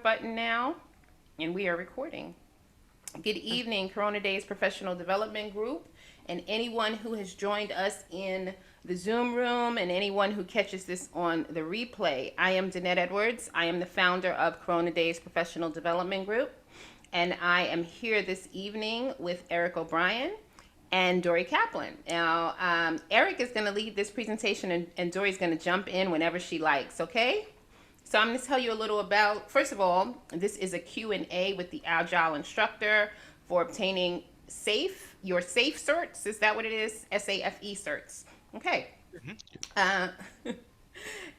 Button now, and we are recording. Good evening, Corona Daze Professional Development Group, and anyone who has joined us in the Zoom room, and anyone who catches this on the replay. I am Danette Edwards. I am the founder of Corona Daze Professional Development Group, and I am here this evening with Eric O'Brien and Dory Kaplan. Now, Eric is going to lead this presentation, and Dory's going to jump in whenever she likes, okay? So I'm going to tell you a little about, first of all, this is a Q&A with the Agile Instructor for obtaining your safe certs. Is that what it is? SAFE certs. Okay. Uh,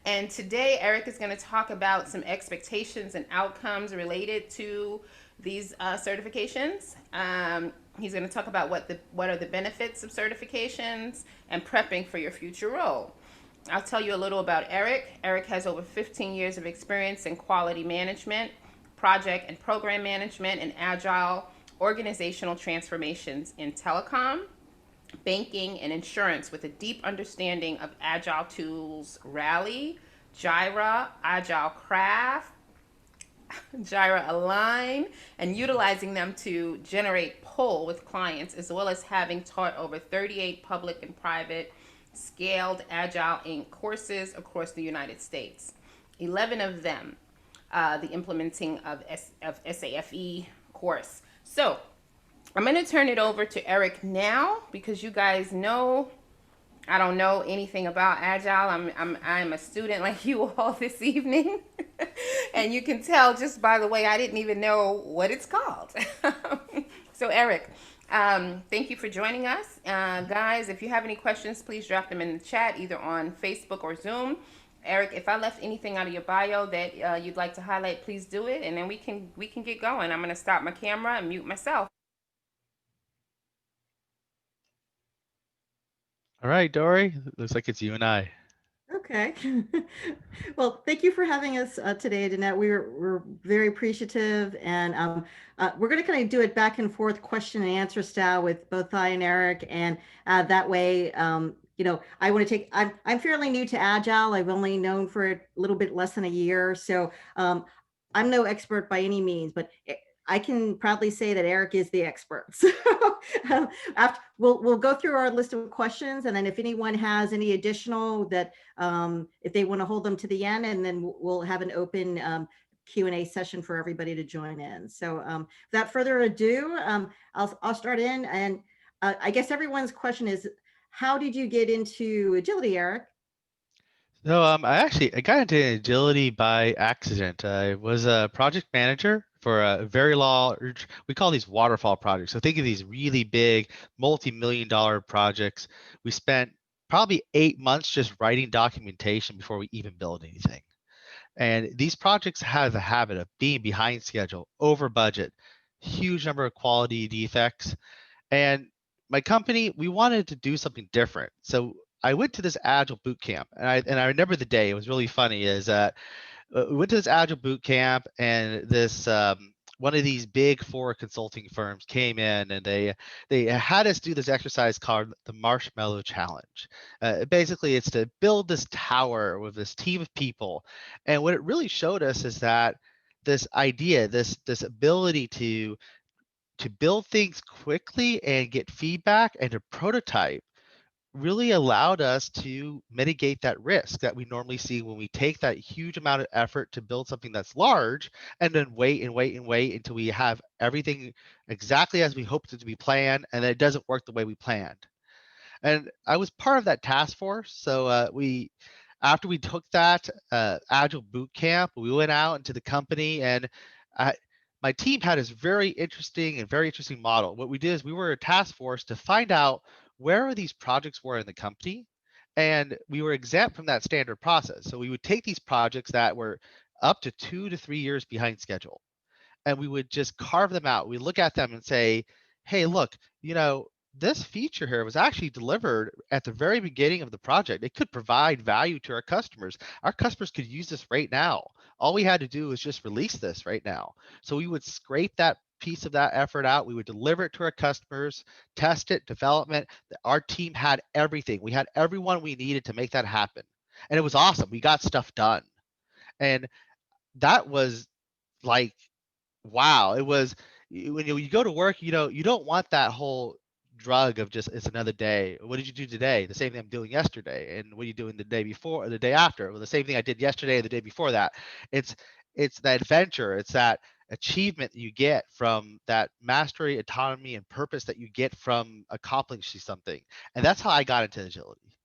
and today, Eric is going to talk about some expectations and outcomes related to these certifications. He's going to talk about what are the benefits of certifications and prepping for your future role. I'll tell you a little about Eric. Eric has over 15 years of experience in quality management, project and program management, and agile organizational transformations in telecom, banking, and insurance with a deep understanding of agile tools Rally, Jira, Agile Craft, Jira Align, and utilizing them to generate pull with clients, as well as having taught over 38 public and private scaled Agile Inc. courses across the United States. 11 of them, the implementing of SAFE course. So I'm going to turn it over to Eric now, because you guys know I don't know anything about Agile. I'm a student like you all this evening. And you can tell just by the way I didn't even know what it's called. So Eric, thank you for joining us. Guys, if you have any questions, please drop them in the chat, either on Facebook or Zoom. Eric, if I left anything out of your bio that you'd like to highlight, please do it, and then we can get going. I'm going to stop my camera and mute myself. All right, Dory, looks like it's you and I. Okay. Well, thank you for having us today, Danette. We're very appreciative, and we're going to kind of do it back and forth, question and answer style with both I and Eric, and that way, I want to take. I'm fairly new to Agile. I've only known for a little bit less than a year, so I'm no expert by any means, but I can proudly say that Eric is the expert. So after we'll go through our list of questions, and then if anyone has any additional that if they want to hold them to the end, and then we'll have an open Q&A session for everybody to join in. So without further ado, I'll start in, and I guess everyone's question is, how did you get into agility, Eric? So I got into agility by accident. I was a project manager for a very large, we call these waterfall projects. So think of these really big, multi-million-dollar projects. We spent probably 8 months just writing documentation before we even build anything. And these projects have a habit of being behind schedule, over budget, huge number of quality defects. And my company, we wanted to do something different. So I went to this Agile boot camp, and I remember the day. It was really funny. Is that we went to this Agile boot camp, and this one of these big four consulting firms came in, and they had us do this exercise called the Marshmallow Challenge. Basically, it's to build this tower with this team of people, and what it really showed us is that this idea, this ability to build things quickly and get feedback and to prototype really allowed us to mitigate that risk that we normally see when we take that huge amount of effort to build something that's large and then wait and wait and wait until we have everything exactly as we hoped it to be planned, and then it doesn't work the way we planned. And I was part of that task force. So after we took that Agile boot camp, we went out into the company, and I, my team had this very interesting model. What we did is we were a task force to find out where these projects were in the company, and we were exempt from that standard process. So we would take these projects that were up to 2 to 3 years behind schedule, and we would just carve them out. We look at them and say, hey, look, this feature here was actually delivered at the very beginning of the project. It could provide value to our customers. Our customers could use this right now. All we had to do was just release this right now. So we would scrape that piece of that effort out. We would deliver it to our customers, test it, development. Our team had everything. We had everyone we needed to make that happen. And it was awesome. We got stuff done. And that was like, wow, it was when you go to work, you don't want that whole drug of just it's another day. What did you do today? The same thing I'm doing yesterday. And what are you doing the day before or the day after? Well, the same thing I did yesterday or the day before that. It's it's that adventure, it's that achievement that you get from that mastery, autonomy, and purpose that you get from accomplishing something. And that's how I got into agility.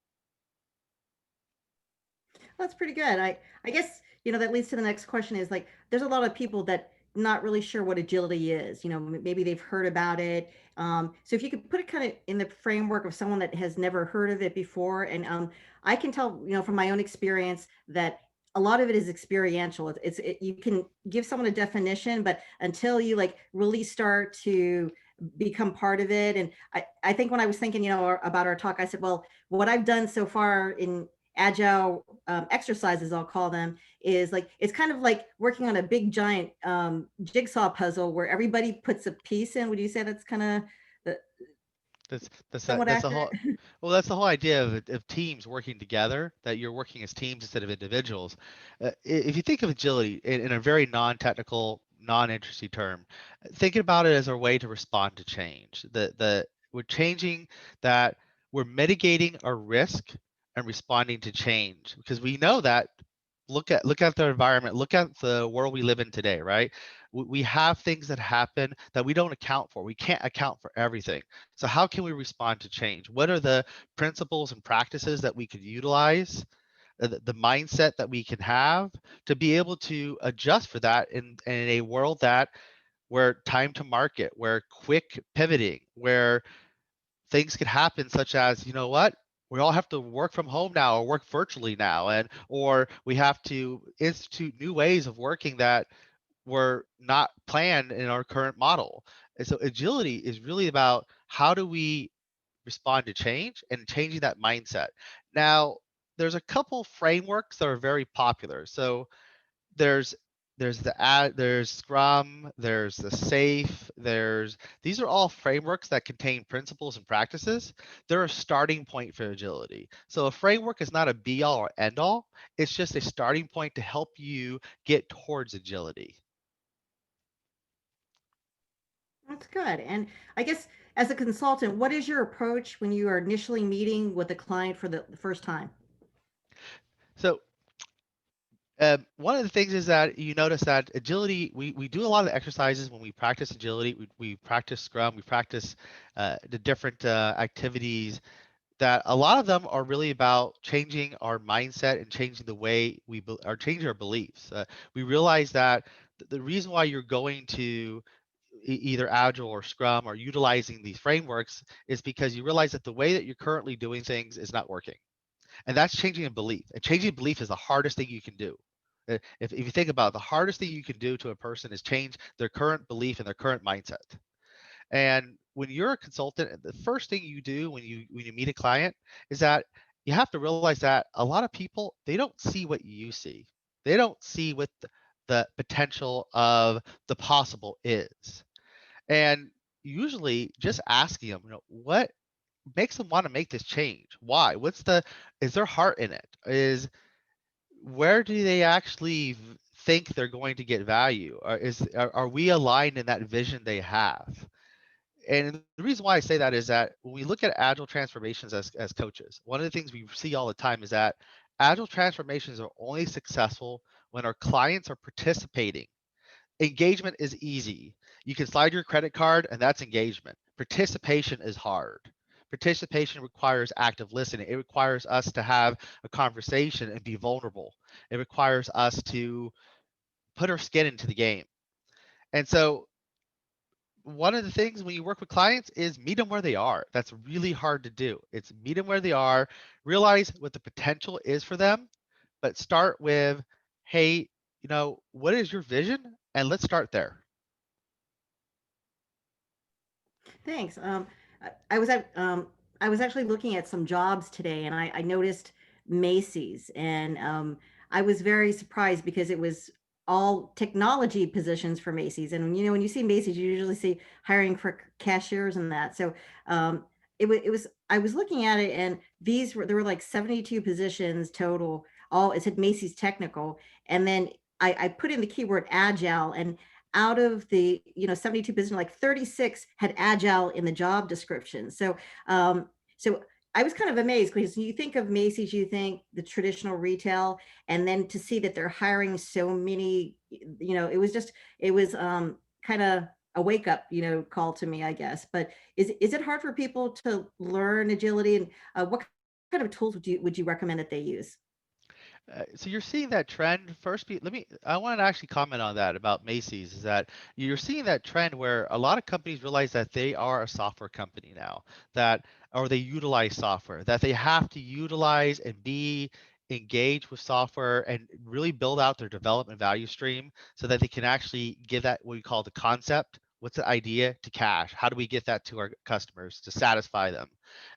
That's pretty good. I guess, that leads to the next question is like, there's a lot of people that not really sure what agility is. Maybe they've heard about it. So if you could put it kind of in the framework of someone that has never heard of it before, and I can tell, from my own experience that a lot of it is experiential. You can give someone a definition, but until you like really start to become part of it. And I think when I was thinking, about our talk, I said, well, what I've done so far in agile exercises, I'll call them, is like it's kind of like working on a big giant jigsaw puzzle where everybody puts a piece in. Would you say that's kind of the, somewhat That's the accurate? whole well, that's the whole idea of teams working together, that you're working as teams instead of individuals. If you think of agility in a very non-technical, non-interesting term, thinking about it as a way to respond to change. The we're changing that we're mitigating our risk and responding to change because we know that look at the environment, look at the world we live in today, right? We have things that happen that we don't account for. We can't account for everything. So how can we respond to change? What are the principles and practices that we could utilize, the mindset that we can have to be able to adjust for that in a world that where time to market, where quick pivoting, where things could happen such as, you know what? We all have to work from home now or work virtually now, and or we have to institute new ways of working that were not planned in our current model. And so agility is really about how do we respond to change and changing that mindset. Now, there's a couple frameworks that are very popular. So there's there's Scrum, there's the Safe, there's these are all frameworks that contain principles and practices. They're a starting point for agility. So a framework is not a be all or end all. It's just a starting point to help you get towards agility. That's good. And I guess as a consultant, what is your approach when you are initially meeting with a client for the first time? So one of the things is that you notice that agility, we do a lot of exercises when we practice agility. We practice Scrum, we practice the different activities that a lot of them are really about changing our mindset and changing the way are changing our beliefs. We realize that the reason why you're going to either Agile or Scrum or utilizing these frameworks is because you realize that the way that you're currently doing things is not working. And that's changing a belief. And changing a belief is the hardest thing you can do. If you think about it, the hardest thing you can do to a person is change their current belief and their current mindset. And when you're a consultant, the first thing you do when you meet a client is that you have to realize that a lot of people they don't see what you see. They don't see what the potential of the possible is. And usually just asking them, what makes them want to make this change? Why? Is their heart in it? Is where do they actually think they're going to get value? Are we aligned in that vision they have? And the reason why I say that is that when we look at agile transformations as coaches, one of the things we see all the time is that agile transformations are only successful when our clients are participating. Engagement is easy. You can slide your credit card and that's engagement. Participation is hard. Participation requires active listening. It requires us to have a conversation and be vulnerable. It requires us to put our skin into the game. And so one of the things when you work with clients is meet them where they are. That's really hard to do. It's meet them where they are, realize what the potential is for them, but start with, hey, what is your vision? And let's start there. Thanks. I was I was actually looking at some jobs today, and I noticed Macy's, and I was very surprised because it was all technology positions for Macy's. And when you see Macy's, you usually see hiring for cashiers and that. So it was I was looking at it, and there were like 72 positions total. All it said Macy's technical, and then I put in the keyword agile, and out of the 72 business, like 36 had agile in the job description. So I was kind of amazed, because you think of Macy's, you think the traditional retail, and then to see that they're hiring so many, it was kind of a wake up, call to me, I guess. But is it hard for people to learn agility, and what kind of tools would you recommend that they use? So you're seeing that trend. First, I want to actually comment on that about Macy's, is that you're seeing that trend where a lot of companies realize that they are a software company now, that or they utilize software, that they have to utilize and be engaged with software and really build out their development value stream so that they can actually give that what we call the concept. What's the idea to cash? How do we get that to our customers to satisfy them?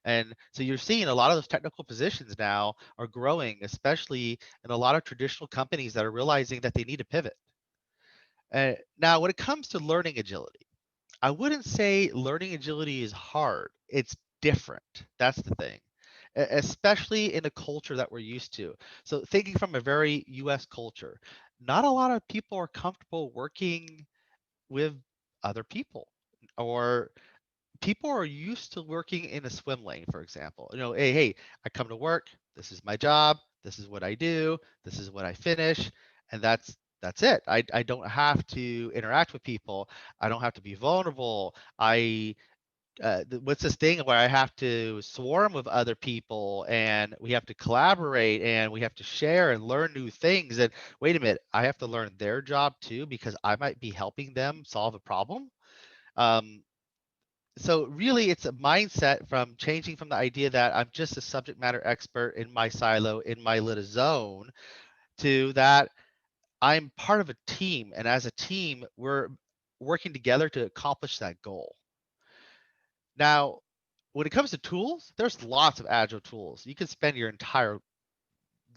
And so you're seeing a lot of those technical positions now are growing, especially in a lot of traditional companies that are realizing that they need to pivot. Now, when it comes to learning agility, I wouldn't say learning agility is hard. It's different. That's the thing, especially in a culture that we're used to. So, thinking from a very US culture, not a lot of people are comfortable working with other people, or people are used to working in a swim lane, for example. Hey, I come to work, this is my job, this is what I do, this is what I finish, and that's it. I don't have to interact with people. I don't have to be vulnerable. What's this thing where I have to swarm with other people, and we have to collaborate, and we have to share and learn new things. And wait a minute, I have to learn their job too because I might be helping them solve a problem. Um, so really it's a mindset from changing from the idea that I'm just a subject matter expert in my silo, in my little zone, to that I'm part of a team, and as a team we're working together to accomplish that goal. Now, when it comes to tools, there's lots of agile tools. You can spend your entire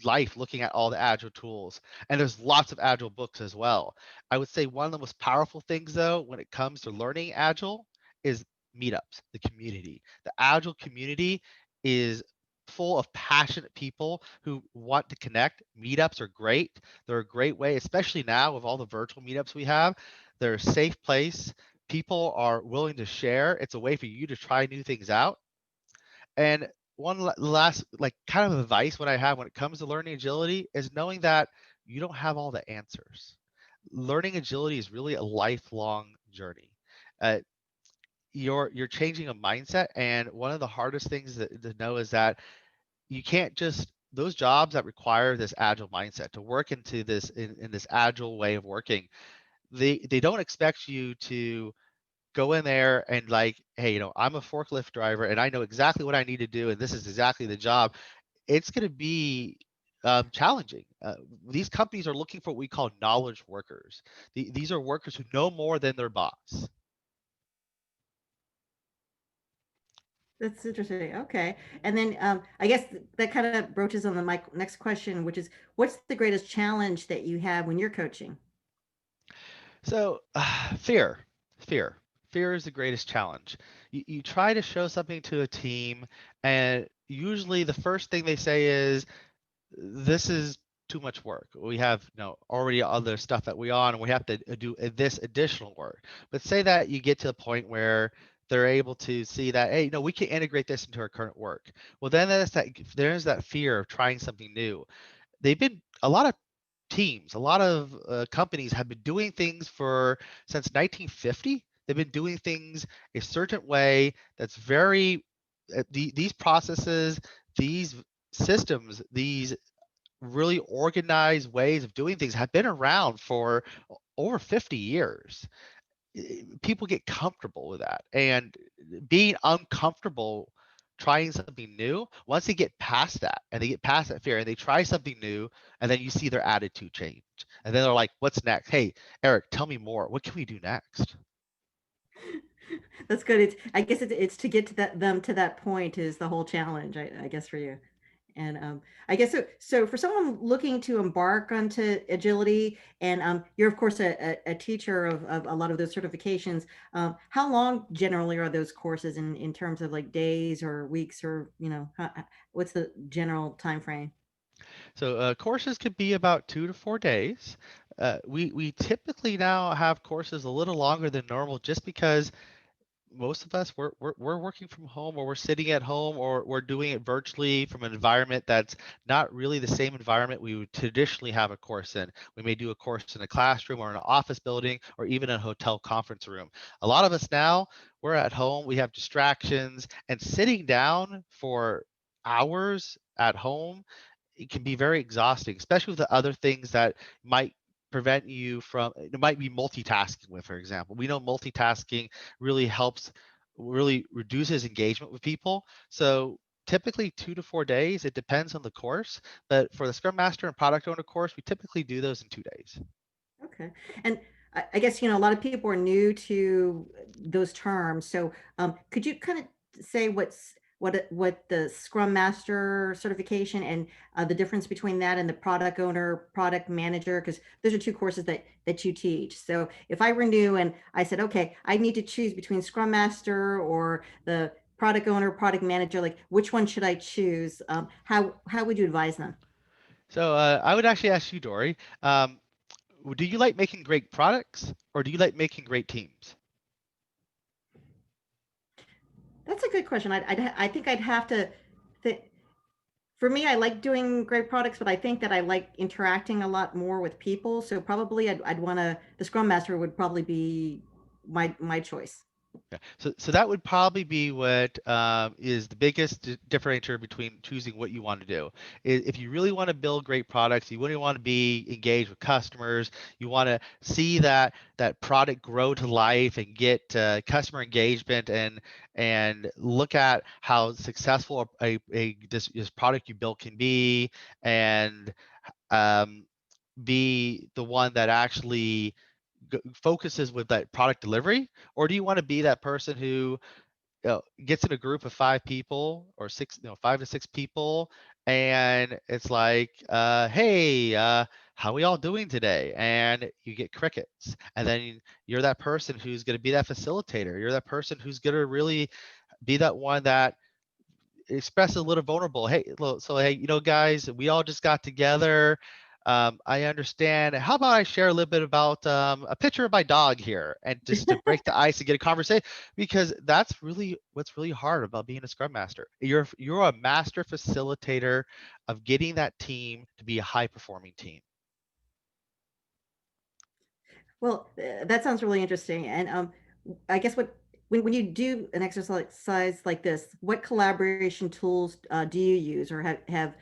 life looking at all the agile tools, and there's lots of agile books as well. I would say one of the most powerful things though when it comes to learning agile is meetups, the community. The agile community is full of passionate people who want to connect. Meetups are great. They're a great way, especially now with all the virtual meetups we have. They're a safe place. People are willing to share. It's a way for you to try new things out. And one last, like, kind of advice what I have when it comes to learning agility is knowing that you don't have all the answers. Learning agility is really a lifelong journey. Uh, you're changing a mindset, and one of the hardest things to know is that you can't just those jobs that require this agile mindset to work into this in this agile way of working. They don't expect you to go in there and like, hey, I'm a forklift driver and I know exactly what I need to do and this is exactly the job. It's going to be challenging. These companies are looking for what we call knowledge workers. These are workers who know more than their boss. That's interesting. Okay. And then I guess that kind of broaches on my next question, which is, what's the greatest challenge that you have when you're coaching? So fear, fear, fear is the greatest challenge. You try to show something to a team, and usually the first thing they say is, this is too much work. We have already other stuff that we on, and we have to do this additional work. But say that you get to a point where they're able to see that, hey, no, we can integrate this into our current work. Well, then there's that fear of trying something new. They've been a lot of teams, a lot of companies have been doing things for since 1950. They've been doing things a certain way that's very these processes, these systems, these really organized ways of doing things have been around for over 50 years. People get comfortable with that, and being uncomfortable trying something new, once they get past that and they get past that fear and they try something new, and then you see their attitude change, and then they're like, what's next? Hey, Eric, tell me more. What can we do next? That's good. I guess it's to get to them to that point is the whole challenge, I guess, for you. And I guess so for someone looking to embark onto agility, and you're of course a teacher of a lot of those certifications. How long generally are those courses in terms of like days or weeks, or what's the general time frame? So courses could be about 2 to 4 days. We typically now have courses a little longer than normal just because most of us we're working from home, or we're sitting at home, or we're doing it virtually from an environment that's not really the same environment we would traditionally have a course in. We may do a course in a classroom or in an office building or even a hotel conference room. A lot of us now, we're at home, we have distractions, and sitting down for hours at home, it can be very exhausting, especially with the other things that might prevent you from, it might be multitasking with, for example. We know multitasking really helps, really reduces engagement with people. So typically 2 to 4 days, it depends on the course, but for the Scrum Master and Product Owner course, we typically do those in 2 days. Okay. And I guess, a lot of people are new to those terms. So could you kind of say what the Scrum Master certification and the difference between that and the product owner, product manager, because those are two courses that you teach. So if I renew and I said, okay, I need to choose between Scrum Master or the product owner, product manager, like which one should I choose? How would you advise them? So I would actually ask you, Dory, do you like making great products, or do you like making great teams? That's a good question. I think I'd have to think. For me, I like doing great products, but I think that I like interacting a lot more with people. So probably I'd want to, the Scrum Master would probably be my choice. Yeah. So that would probably be what is the biggest differentiator between choosing what you want to do. If you really want to build great products, you really want to be engaged with customers, you want to see that product grow to life and get customer engagement, and look at how successful this product you built can be, and um, be the one that actually focuses with that product delivery, or do you want to be that person who gets in a group of 5 people or six, 5 to 6 people, and it's like, hey, how we all doing today? And you get crickets, and then you're that person who's going to be that facilitator. You're that person who's going to really be that one that express a little vulnerable. Hey, so hey, guys, we all just got together. I understand. How about I share a little bit about a picture of my dog here, and just to break the ice and get a conversation, because that's really what's really hard about being a Scrum Master. You're a master facilitator of getting that team to be a high performing team. Well, that sounds really interesting. And I guess when you do an exercise like this, what collaboration tools do you use or have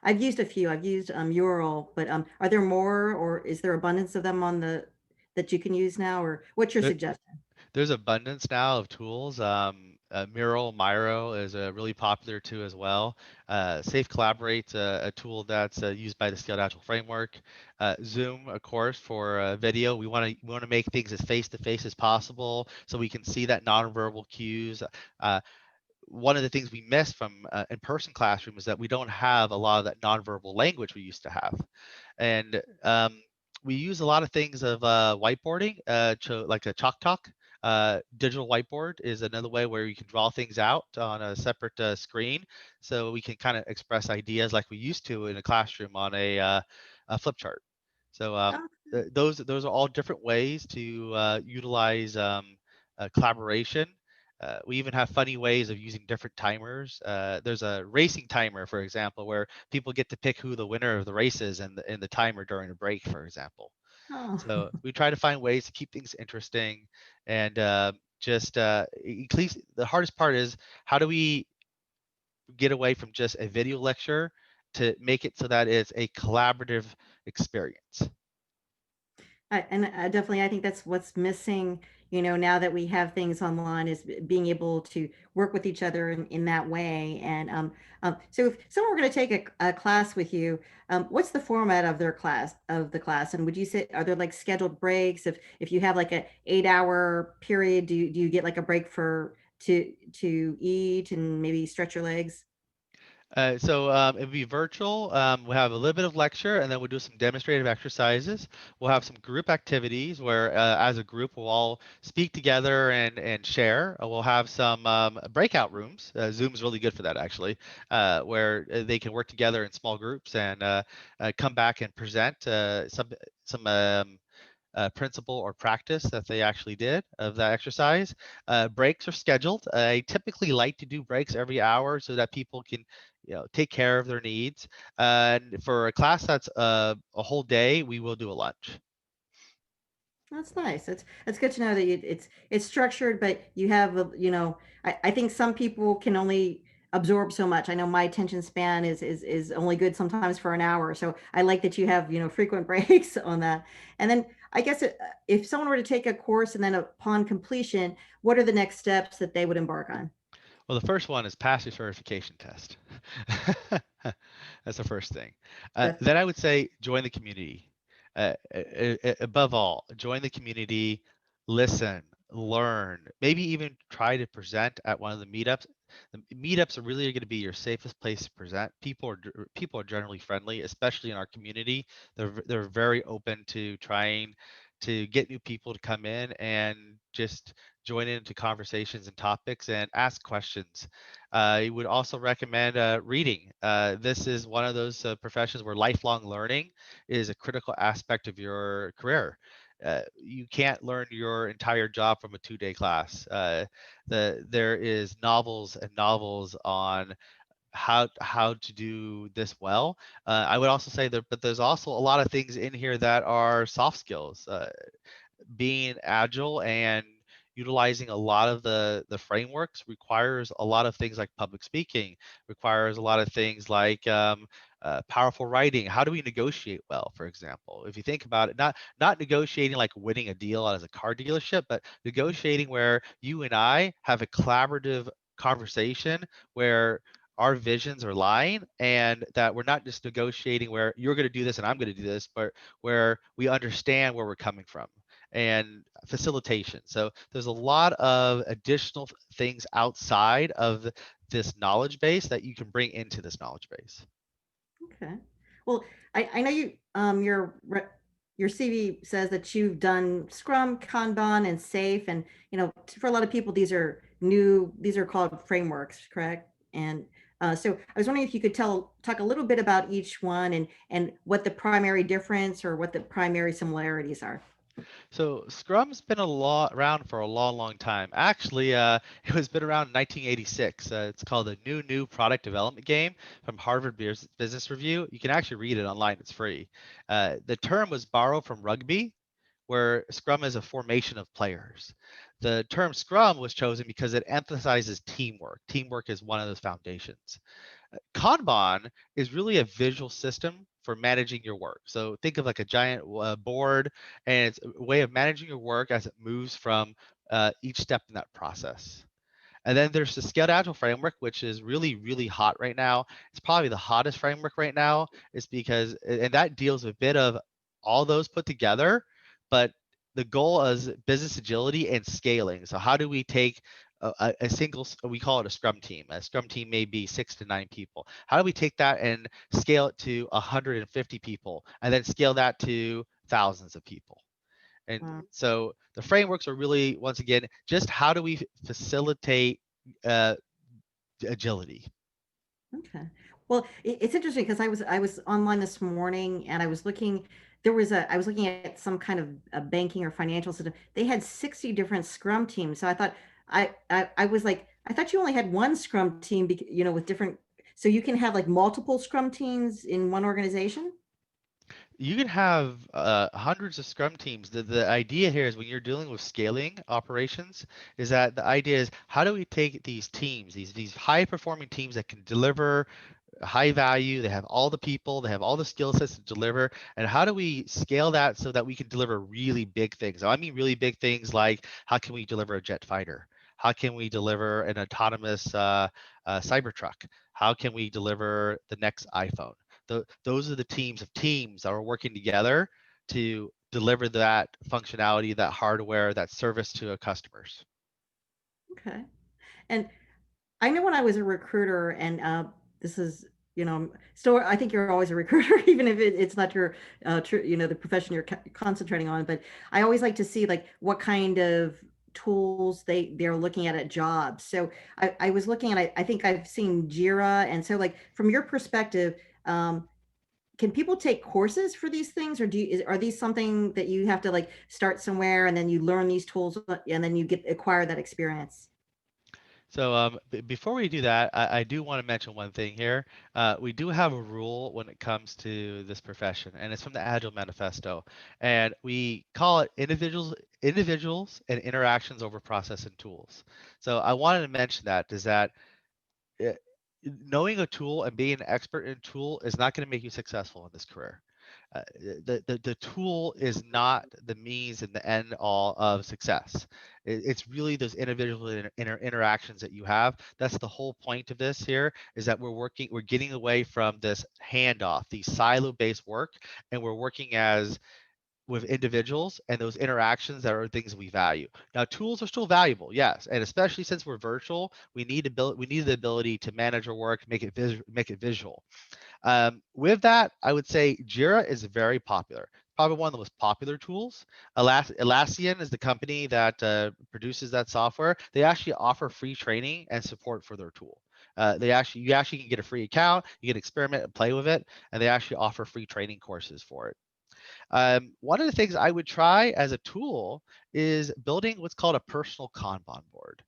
I've used a few. I've used Mural, but are there more, or is there abundance of them on the that you can use now, or what's your There- suggestion? There's abundance now of tools. Mural, Miro is really popular too as well. Safe Collaborate's a tool that's used by the Scaled Agile framework. Zoom, of course, for video. We want to make things as face to face as possible, so we can see that nonverbal cues. Uh, One of the things we miss from in-person classroom is that we don't have a lot of that nonverbal language we used to have, and we use a lot of things of whiteboarding, like a chalk talk. Digital whiteboard is another way where you can draw things out on a separate screen, so we can kind of express ideas like we used to in a classroom on a flip chart. So Oh, those are all different ways to utilize collaboration. We even have funny ways of using different timers. There's a racing timer, for example, where people get to pick who the winner of the race is in the timer during a break, for example. oh. So we try to find ways to keep things interesting, and just at least the hardest part is, how do we get away from just a video lecture to make it so that it's a collaborative experience? And definitely, I think that's what's missing, now that we have things online, is being able to work with each other in that way. And so if someone were going to take a class with you, what's the format of the class? And would you say, are there like scheduled breaks? If you have like a 8 hour period, do you get like a break to eat and maybe stretch your legs? So it'll be virtual. We'll have a little bit of lecture, and then we'll do some demonstrative exercises. We'll have some group activities where, as a group, we'll all speak together and share. We'll have some breakout rooms. Zoom is really good for that, actually, where they can work together in small groups and come back and present some principle or practice that they actually did of that exercise. Breaks are scheduled. I typically like to do breaks every hour so that people can, take care of their needs. And for a class that's a whole day, we will do a lunch. That's nice. That's good to know that it's structured, but you have I think some people can only absorb so much. I know my attention span is only good sometimes for an hour. So I like that you have frequent breaks on that. And then I guess if someone were to take a course and then upon completion, what are the next steps that they would embark on? Well, the first one is pass your certification test. That's the first thing. The Then I would say join the community. Above all, join the community, listen, learn, maybe even try to present at one of the meetups. The meetups are really going to be your safest place to present. People are generally friendly, especially in our community. They're very open to trying to get new people to come in and just join into conversations and topics and ask questions. I would also recommend reading. This is one of those professions where lifelong learning is a critical aspect of your career. You can't learn your entire job from a 2-day class. There is novels and novels on how to do this well. I would also say that, but there's also a lot of things in here that are soft skills. Being agile and utilizing a lot of the frameworks requires a lot of things like public speaking, requires a lot of things like powerful writing. How do we negotiate well, for example? If you think about it, not negotiating like winning a deal as a car dealership, but negotiating where you and I have a collaborative conversation where our visions are aligned and that we're not just negotiating where you're going to do this and I'm going to do this, but where we understand where we're coming from and facilitation. So there's a lot of additional things outside of this knowledge base that you can bring into this knowledge base. Okay. Well, I know your CV says that you've done Scrum, Kanban, and Safe, and for a lot of people these are new. These are called frameworks, correct? And so I was wondering if you could talk a little bit about each one and what the primary difference or what the primary similarities are. So Scrum's been around for a long, long time. Actually, it was been around in 1986. It's called the New Product Development Game from Harvard Business Review. You can actually read it online. It's free. The term was borrowed from rugby, where Scrum is a formation of players. The term Scrum was chosen because it emphasizes teamwork. Teamwork is one of those foundations. Kanban is really a visual system for managing your work. So think of like a giant board, and it's a way of managing your work as it moves from each step in that process. And then there's the Scaled Agile framework, which is really, really hot right now. It's probably the hottest framework right now, is because, and that deals with a bit of all those put together, but the goal is business agility and scaling. So how do we take a single, we call it a scrum team. A scrum team may be 6 to 9 people. How do we take that and scale it to 150 people and then scale that to thousands of people? And Wow. so the frameworks are really, once again, just how do we facilitate uh, agility? Okay. Well, it's interesting because I was online this morning and I was looking. I was looking at some kind of a banking or financial system. They had 60 different Scrum teams. So I thought I was like I thought you only had one Scrum team, with different. So you can have like multiple Scrum teams in one organization. You can have hundreds of scrum teams. The idea here is when you're dealing with scaling operations, is that the idea is how do we take these teams, these high performing teams that can deliver high value, they have all the people, they have all the skill sets to deliver, and how do we scale that so that we can deliver really big things? So I mean really big things like how can we deliver a jet fighter? How can we deliver an autonomous Cybertruck? How can we deliver the next iPhone? Those are the teams of teams that are working together to deliver that functionality, that hardware, that service to our customers. Okay. And I know when I was a recruiter, and this is, still, I think you're always a recruiter, even if it's not your, the profession you're concentrating on. But I always like to see like what kind of tools they're looking at jobs. So I was looking at, I think I've seen Jira, and so like from your perspective, um, can people take courses for these things, or are these something that you have to like start somewhere and then you learn these tools and then you acquire that experience? So before we do that, I do want to mention one thing here. We do have a rule when it comes to this profession, and it's from the Agile Manifesto, and we call it individuals and interactions over process and tools. So I wanted to mention that is that it, knowing a tool and being an expert in a tool is not going to make you successful in this career. The tool is not the means and the end all of success. It's really those individual interactions that you have. That's the whole point of this here, is that we're getting away from this handoff, the silo-based work, and we're working as with individuals and those interactions that are things we value. Now, tools are still valuable, yes, and especially since we're virtual, we need the ability to manage our work, make it visual. With that, I would say Jira is very popular. Probably one of the most popular tools. Atlassian is the company that produces that software. They actually offer free training and support for their tool. You actually can get a free account, you can experiment and play with it, and they actually offer free training courses for it. One of the things I would try as a tool is building what's called a personal Kanban board.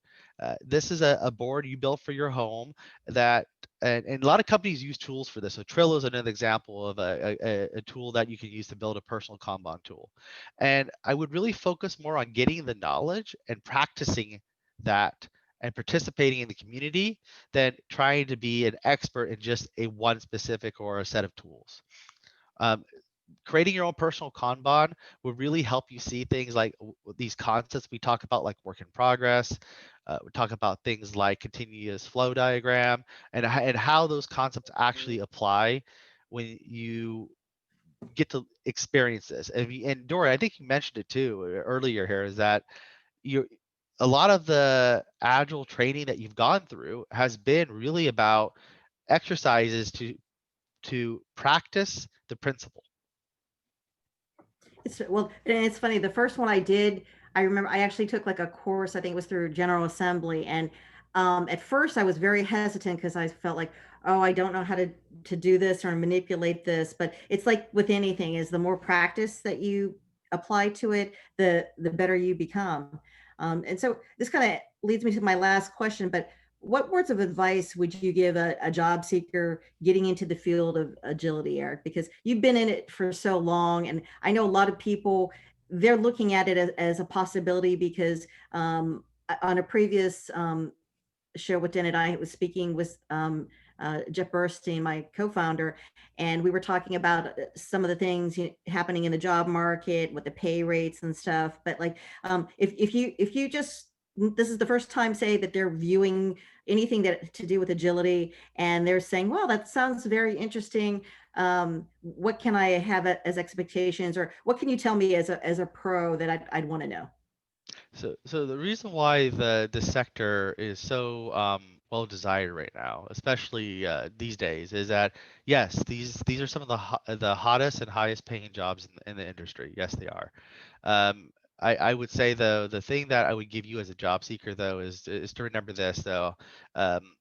This is a board you build for your home that, and a lot of companies use tools for this. So Trello is another example of a tool that you can use to build a personal Kanban tool. And I would really focus more on getting the knowledge and practicing that and participating in the community than trying to be an expert in just a one specific or a set of tools. Um, Creating your own personal Kanban would really help you see things like these concepts we talk about, like work in progress. We talk about things like continuous flow diagram, and how those concepts actually apply when you get to experience this. And Dory, I think you mentioned it too earlier here, is that you a lot of the agile training that you've gone through has been really about exercises to practice the principle. Well, and it's funny. The first one I did, I remember I actually took like a course. I think it was through General Assembly, and at first I was very hesitant because I felt like, oh, I don't know how to do this or manipulate this. But it's like with anything, is the more practice that you apply to it, the better you become. And so this kind of leads me to my last question. But what words of advice would you give a job seeker getting into the field of agility, Eric? Because you've been in it for so long, and I know a lot of people, they're looking at it as a possibility because on a previous show with Den and I was speaking with Jeff Burstein, my co-founder, and we were talking about some of the things happening in the job market with the pay rates and stuff. But like, if you just, this is the first time, say, that they're viewing anything that to do with agility, and they're saying, "Well, that sounds very interesting. What can I have as expectations, or what can you tell me as a pro that I'd want to know?" So the reason why the sector is so well desired right now, especially these days, is that yes, these are some of the hottest and highest paying jobs in the industry. Yes, they are. I would say though, the thing that I would give you as a job seeker though is to remember this though. Um,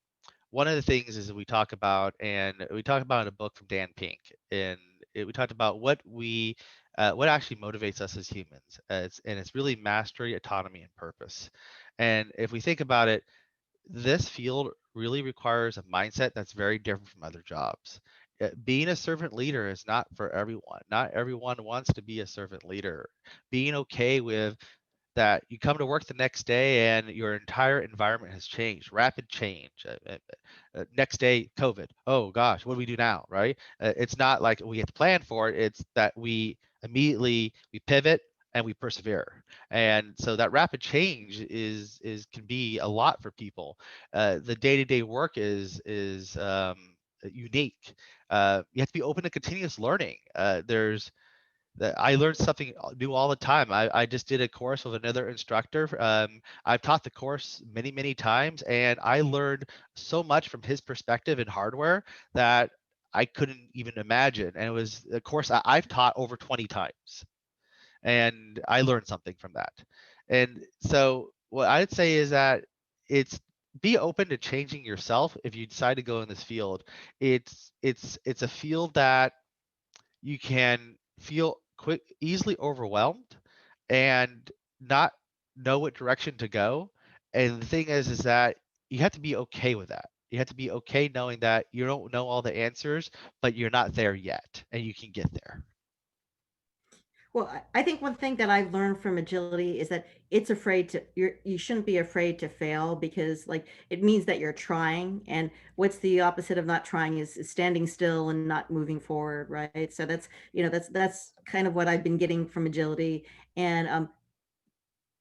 One of the things is that we talk about in a book from Dan Pink, and we talked about what actually motivates us as humans. It's really mastery, autonomy, and purpose. And if we think about it, this field really requires a mindset that's very different from other jobs. Being a servant leader is not for everyone. Not everyone wants to be a servant leader. Being okay with that, you come to work the next day and your entire environment has changed, rapid change. Next day, COVID. Oh gosh, what do we do now, right? It's not like we have to plan for it. It's that we immediately we pivot and we persevere. And so that rapid change is can be a lot for people. The day-to-day work is unique. You have to be open to continuous learning. There's that I learned something new all the time. I just did a course with another instructor. I've taught the course many, many times, and I learned so much from his perspective in hardware that I couldn't even imagine. And it was a course I've taught over 20 times, and I learned something from that. And so what I'd say is that it's be open to changing yourself if you decide to go in this field. It's a field that you can feel easily overwhelmed and not know what direction to go. And the thing is that you have to be okay with that. You have to be okay knowing that you don't know all the answers, but you're not there yet, and you can get there. Well, I think one thing that I've learned from agility is that it's afraid to you shouldn't be afraid to fail, because like it means that you're trying. And what's the opposite of not trying is standing still and not moving forward, right? So that's, that's kind of what I've been getting from agility. And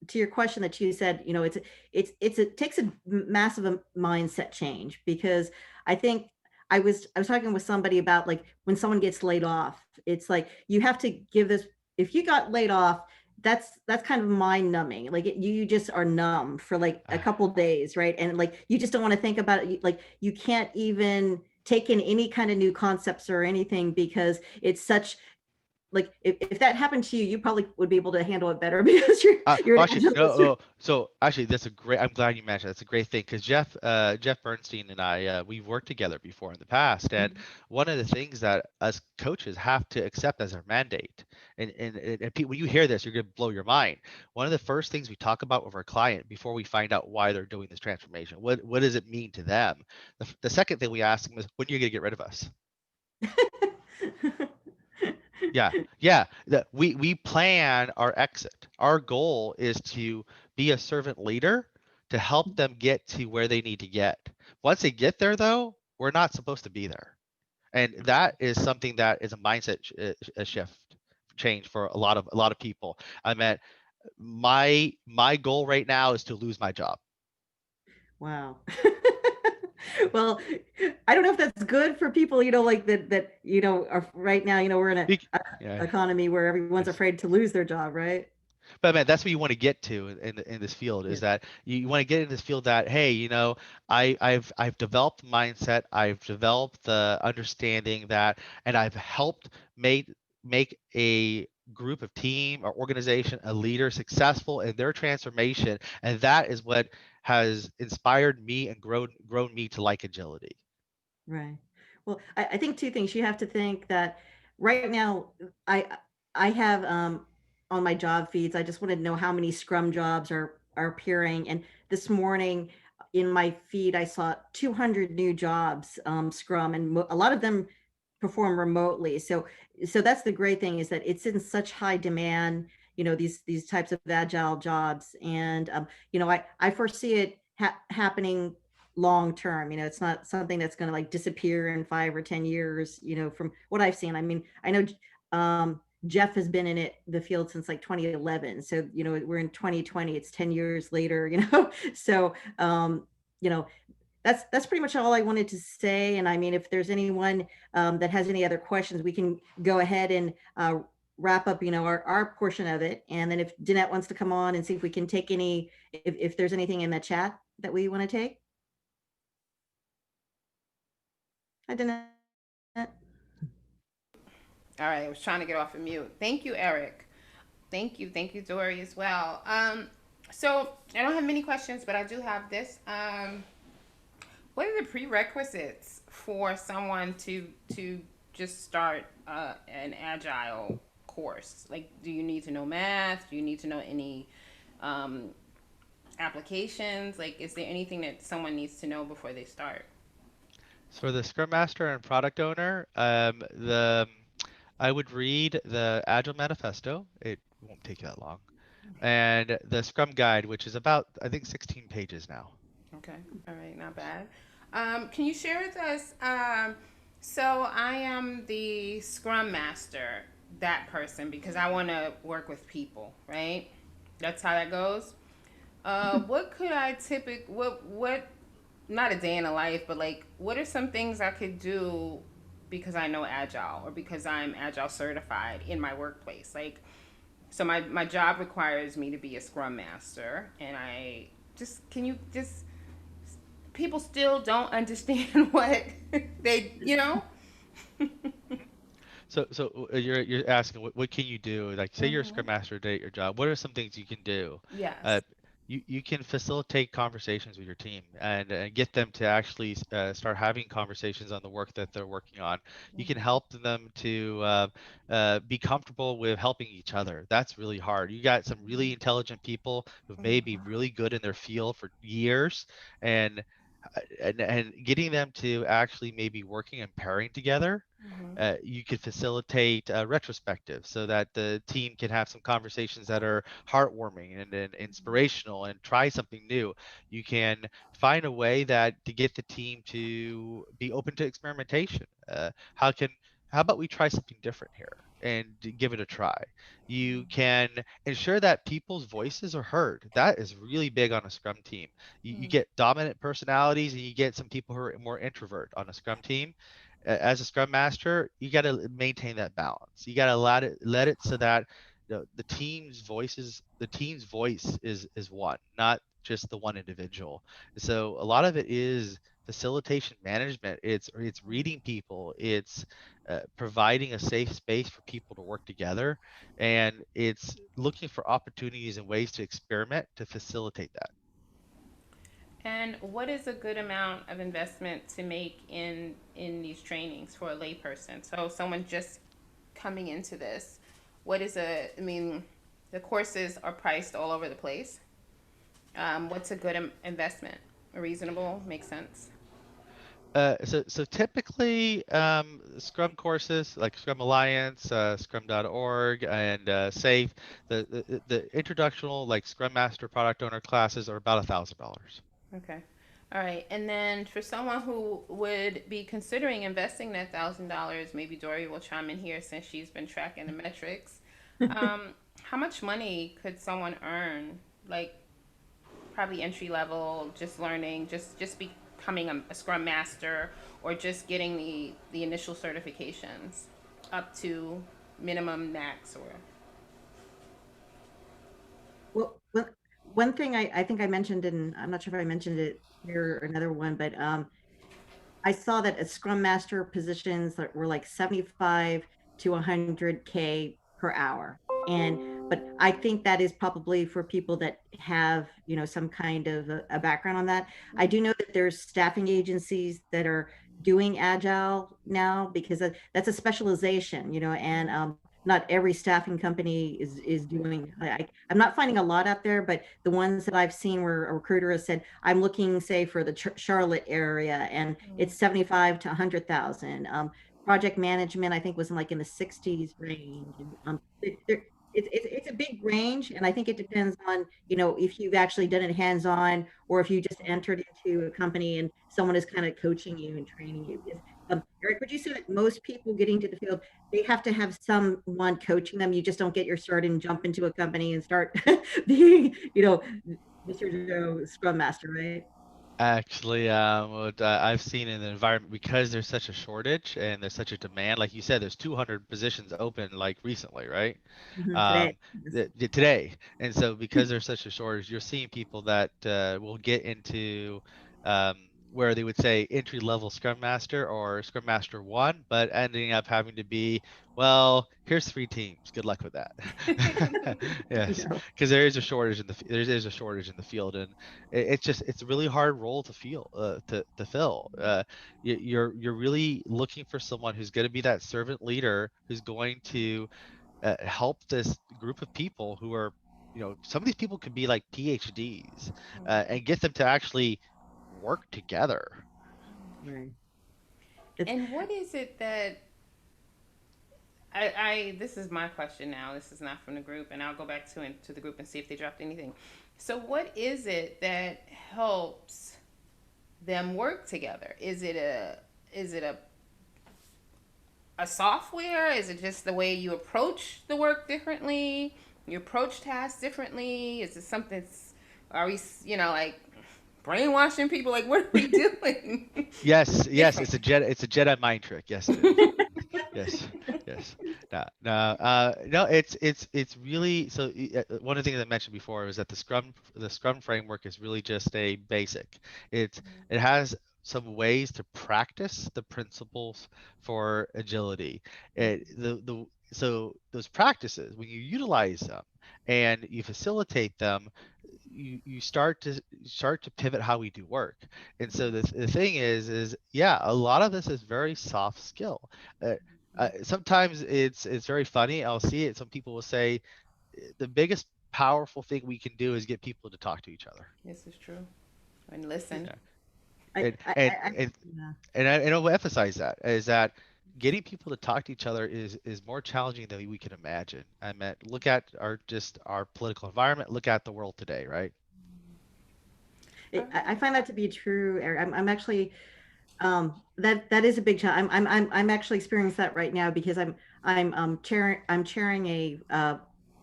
to your question that you said, it takes a massive mindset change, because I think I was talking with somebody about like when someone gets laid off, it's like you have to give this. If you got laid off, that's kind of mind numbing. Like you just are numb for like a couple days, right? And like you just don't want to think about it. Like you can't even take in any kind of new concepts or anything, because it's such like if that happened to you, you probably would be able to handle it better because you're Well, an actually, agile no. instructor. So actually, that's a great. I'm glad you mentioned. That's a great thing because Jeff Bernstein and I, we've worked together before in the past, and one of the things that us coaches have to accept as our mandate, when you hear this, you're gonna blow your mind. One of the first things we talk about with our client before we find out why they're doing this transformation, what does it mean to them? The second thing we ask them is, when are you gonna get rid of us? Yeah, yeah. We plan our exit. Our goal is to be a servant leader to help them get to where they need to get. Once they get there, though, we're not supposed to be there, and that is something that is a mindset a shift change for a lot of people. I mean, my goal right now is to lose my job. Wow. Well, I don't know if that's good for people, like that, are right now, we're in a Yeah, economy where everyone's yes. afraid to lose their job, right? But man, that's what you want to get to in this field Yeah. is that you want to get in this field that, hey, I've developed mindset, I've developed the understanding that, and I've helped make a group of team or organization, a leader successful in their transformation, and that is what has inspired me and grown me to like agility. Right. Well, I think two things. You have to think that right now, I I have on my job feeds, I just wanted to know how many Scrum jobs are appearing. And this morning in my feed, I saw 200 new jobs, Scrum, and a lot of them perform remotely. So that's the great thing, is that it's in such high demand. These types of agile jobs, and I foresee it happening long term. It's not something that's going to like disappear in 5 or 10 years, from what I've seen. I mean, I know Jeff has been in the field since like 2011. So, we're in 2020, it's 10 years later, so, you know, that's pretty much all I wanted to say. And I mean, if there's anyone that has any other questions, we can go ahead and wrap up, our portion of it. And then if Danette wants to come on and see if we can take if there's anything in the chat that we want to take. Hi, Danette. All right, I was trying to get off of mute. Thank you, Eric. Thank you, Dory, as well. So I don't have many questions, but I do have this. What are the prerequisites for someone to just start an agile course? Like, do you need to know math? Do you need to know any um, applications? Like, is there anything that someone needs to know before they start? So for the Scrum Master and Product Owner, I would read the Agile Manifesto. It won't take you that long, and the Scrum Guide, which is about, I think, 16 pages now. Okay. All right. Not bad. Can you share with us? So I am the Scrum Master, that person, because I want to work with people, right? That's how that goes. What could I typically, what, not a day in a life, but like, what are some things I could do because I know Agile or because I'm Agile certified in my workplace? Like, so my job requires me to be a Scrum Master, and can you just people still don't understand what they. You're asking what can you do? Like, say you're a Mm-hmm. Scrum Master today at your job. What are some things you can do? Uh, Yes. you can facilitate conversations with your team and get them to actually start having conversations on the work that they're working on. You can help them to be comfortable with helping each other. That's really hard. You got some really intelligent people who may be really good in their field for years, and and getting them to actually maybe working and pairing together. You could facilitate retrospective so that the team can have some conversations that are heartwarming and inspirational and try something new. You can find a way that to get the team to be open to experimentation. How about we try something different here and give it a try? You can ensure that people's voices are heard. That is really big on a Scrum team. You get dominant personalities and you get some people who are more introvert on a Scrum team. As a Scrum Master, you got to maintain that balance. You got to let it so that the team's voice is one, not just the one individual. So a lot of it is facilitation management. It's reading people. It's providing a safe space for people to work together, and it's looking for opportunities and ways to experiment to facilitate that. And what is a good amount of investment to make in these trainings for a layperson? So someone just coming into this, what is a? I mean, the courses are priced all over the place. What's a good investment? Reasonable, makes sense. So typically, Scrum courses like Scrum Alliance, Scrum.org, and SAFe, the introductional like Scrum Master Product Owner classes are about $1,000. Okay. All right. And then for someone who would be considering investing that $1,000, maybe Dory will chime in here since she's been tracking the metrics. How much money could someone earn? Like probably entry level, just learning, just becoming a Scrum Master, or just getting the initial certifications up to minimum max or. Well, one thing I think I mentioned, and I'm not sure if I mentioned it here or another one, but I saw that at Scrum Master positions that were like 75 to 100K per hour. But I think that is probably for people that have, some kind of a background on that. I do know that there's staffing agencies that are doing Agile now because that's a specialization, and not every staffing company is doing. I'm not finding a lot out there, but the ones that I've seen where a recruiter has said, I'm looking, say, for the Charlotte area, and it's 75 to 100,000. Project management, I think, was in the 60s range. And, it's a big range, and I think it depends on if you've actually done it hands-on or if you just entered into a company and someone is kind of coaching you and training you. Because, Eric, would you say that most people getting to the field, they have to have someone coaching them? You just don't get your start and jump into a company and start being, Mr. Joe Scrum Master, right? Actually, what I've seen in the environment, because there's such a shortage and there's such a demand, like you said, there's 200 positions open like recently, right? Today. Um, Today. And so because there's such a shortage, you're seeing people that will get into where they would say entry level Scrum Master or Scrum Master 1, but ending up having to be, well, here's 3 teams. Good luck with that. Yes, No. because there is a shortage there is a shortage in the field, and it's a really hard role to to fill. You're really looking for someone who's going to be that servant leader who's going to help this group of people who are, some of these people could be like PhDs, and get them to actually work together. Right. It's And what is it that I this is my question now. This is not from the group, and I'll go back to the group and see if they dropped anything. So, what is it that helps them work together? Is it a software? Is it just the way you approach the work differently? You approach tasks differently? Is it something? Are we like brainwashing people? Like, what are we doing? Yes, Different. it's a Jedi mind trick. Yes, it is. Yes, yes. No, it's really so. One of the things I mentioned before was that the Scrum framework is really just a basic. It has some ways to practice the principles for agility. So those practices, when you utilize them and you facilitate them, you start to pivot how we do work. And so the thing is yeah, a lot of this is very soft skill. uh, Sometimes it's very funny. I'll see it. Some people will say the biggest powerful thing we can do is get people to talk to each other. This is true. And listen. Yeah. I, and I, and I, and yeah. and I'll emphasize that is that getting people to talk to each other is more challenging than we can imagine. I mean, look at our political environment. Look at the world today, right? All I right. find that to be true, Eric. I'm actually that is a big challenge. I'm actually experiencing that right now because I'm chairing a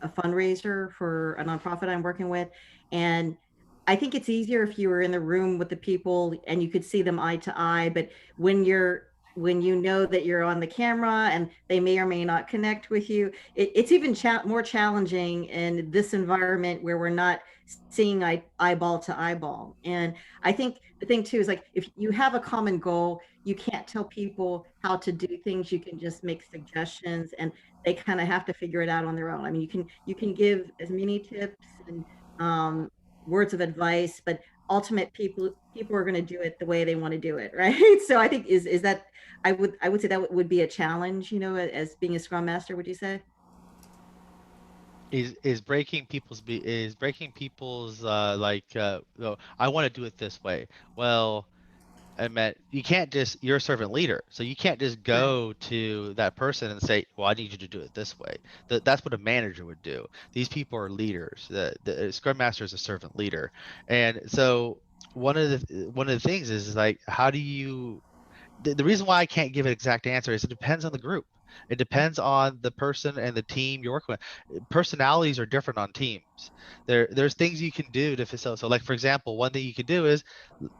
fundraiser for a nonprofit I'm working with, and I think it's easier if you were in the room with the people and you could see them eye to eye. But when you know that you're on the camera and they may or may not connect with you, it's even more challenging in this environment where we're not seeing eyeball to eyeball. And I think the thing too is like if you have a common goal, you can't tell people how to do things. You can just make suggestions, and they kind of have to figure it out on their own. I mean, you can give as many tips and um, words of advice, but ultimate people are going to do it the way they want to do it, right? So I think is that I would say that would be a challenge, you know, as being a scrum master. Would you say? Is breaking people's oh, I want to do it this way. Well, I meant you can't just you're a servant leader, so you can't just Right. go to that person and say, "Well, I need you to do it this way." That's what a manager would do. These people are leaders. The Scrum Master is a servant leader, and so one of the things is like, how do you the reason why I can't give an exact answer is it depends on the group. It depends on the person and the team you're working with. Personalities are different on teams. There's things you can do to facilitate. So, like for example, one thing you could do is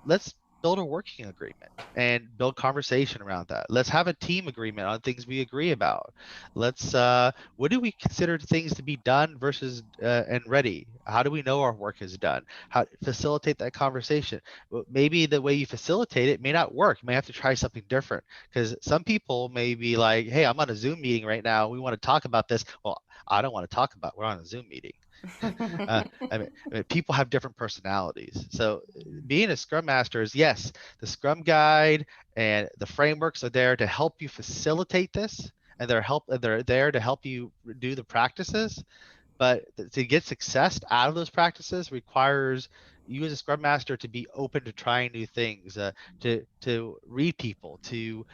let's build a working agreement and build conversation around that. Let's have a team agreement on things we agree about. Let's what do we consider things to be done versus and ready? How do we know our work is done? How facilitate that conversation? Maybe the way you facilitate it may not work. You may have to try something different because some people may be like, hey, I'm on a Zoom meeting right now. We want to talk about this. Well, I don't want to talk about. We're on a Zoom meeting. People have different personalities. So being a Scrum Master is yes, the Scrum Guide and the frameworks are there to help you facilitate this, and they're there to help you do the practices. But to get success out of those practices requires you as a Scrum Master to be open to trying new things, to read people, to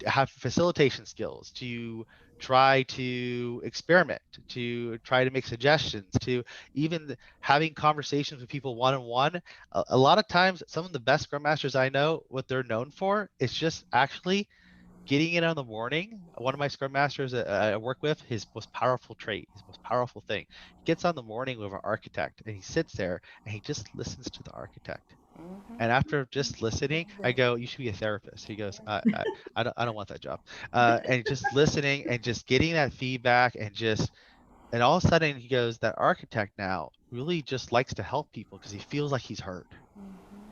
have facilitation skills, to try to experiment, to try to make suggestions, to even having conversations with people one on one. A lot of times, some of the best Scrum Masters I know, what they're known for is just actually getting in on the morning. One of my scrum masters I work with, his most powerful trait, his most powerful thing, he gets on the morning with our architect and he sits there and he just listens to the architect. And after just listening, I go, "You should be a therapist." He goes, I don't want that job." And just listening and just getting that feedback and all of a sudden he goes, "That architect now really just likes to help people because he feels like he's heard."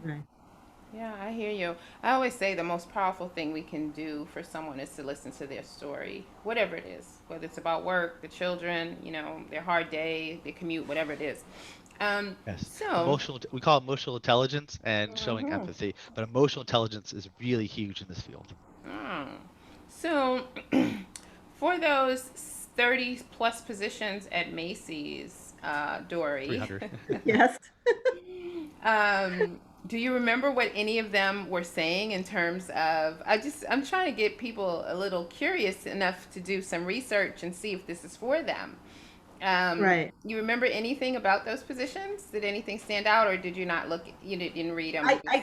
Right. Yeah, I hear you. I always say the most powerful thing we can do for someone is to listen to their story, whatever it is, whether it's about work, the children, their hard day, their commute, whatever it is. Um, Yes, so, we call it emotional intelligence and showing mhm. empathy, but emotional intelligence is really huge in this field. Mm. So, for those 30 plus positions at Macy's, Dory, 300. Yes. do you remember what any of them were saying in terms of? I'm trying to get people a little curious enough to do some research and see if this is for them. Right. You remember anything about those positions? Did anything stand out, or did you not look? You didn't read them. I, I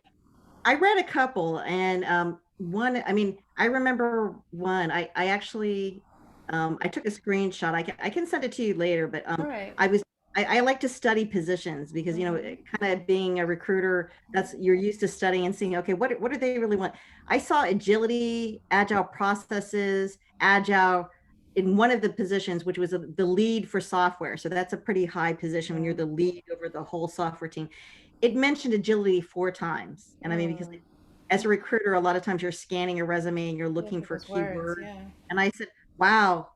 I read a couple, and one. I mean, I remember one. I actually I took a screenshot. I can send it to you later. But All right. I was I like to study positions because Mm-hmm. kind of being a recruiter, that's you're used to studying and seeing. Okay, what do they really want? I saw agility, agile processes, agile in one of the positions, which was the lead for software. So that's a pretty high position when you're the lead over the whole software team. It mentioned agility 4 times. And I mean, because Mm. as a recruiter, a lot of times you're scanning a resume and you're Yeah, looking for for those words. keywords. Yeah. And I said, wow,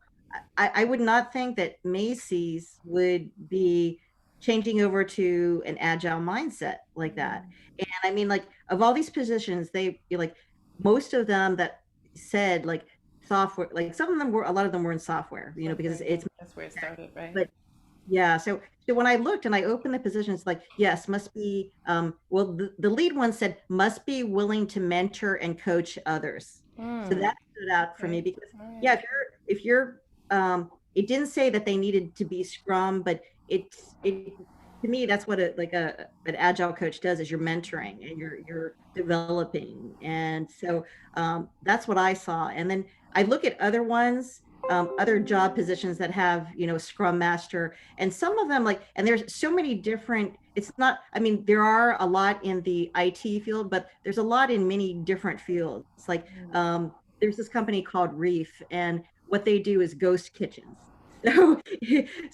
I would not think that Macy's would be changing over to an agile mindset like that. And I mean, like, of all these positions, like, most of them that said like software, like some of them were, a lot of them were in software, because Okay, it's, that's where it started, right? but yeah. So when I looked and I opened the positions, like, yes, must be, well, the lead one said must be willing to mentor and coach others. So Mm, that stood out for me okay. because, All right. yeah, if you're, it didn't say that they needed to be Scrum, but it to me, that's what an agile coach does, is you're mentoring and you're developing. And so that's what I saw. And then I look at other ones, other job positions that have, Scrum Master, and some of them, like, and there's so many different, it's not, I mean, there are a lot in the IT field, but there's a lot in many different fields. Like, there's this company called Reef, and what they do is ghost kitchens. So,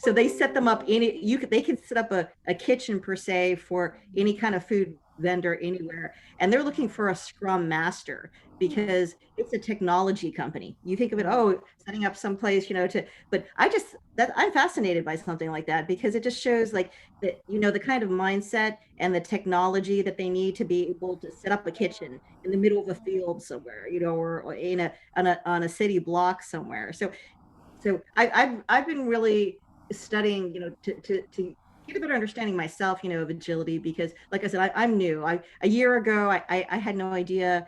so they set them up they can set up a kitchen per se for any kind of food vendor anywhere. And they're looking for a Scrum Master because it's a technology company. You think of it, oh, setting up someplace, but I'm fascinated by something like that because it just shows like that, the kind of mindset and the technology that they need to be able to set up a kitchen in the middle of a field somewhere, or on a city block somewhere. So I've been really studying, to get a better understanding myself, of agility, because like I said, I'm new. A year ago, I had no idea,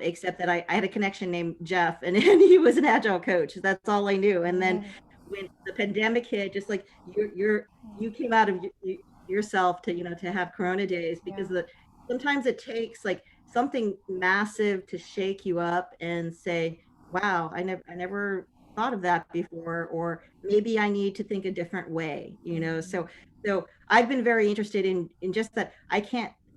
except that I had a connection named Jeff, and he was an agile coach. That's all I knew. And then when the pandemic hit, just like you came out of yourself to, to have Corona days, because sometimes it takes like something massive to shake you up and say, wow, I never thought of that before, or maybe I need to think a different way, so I've been very interested in just that.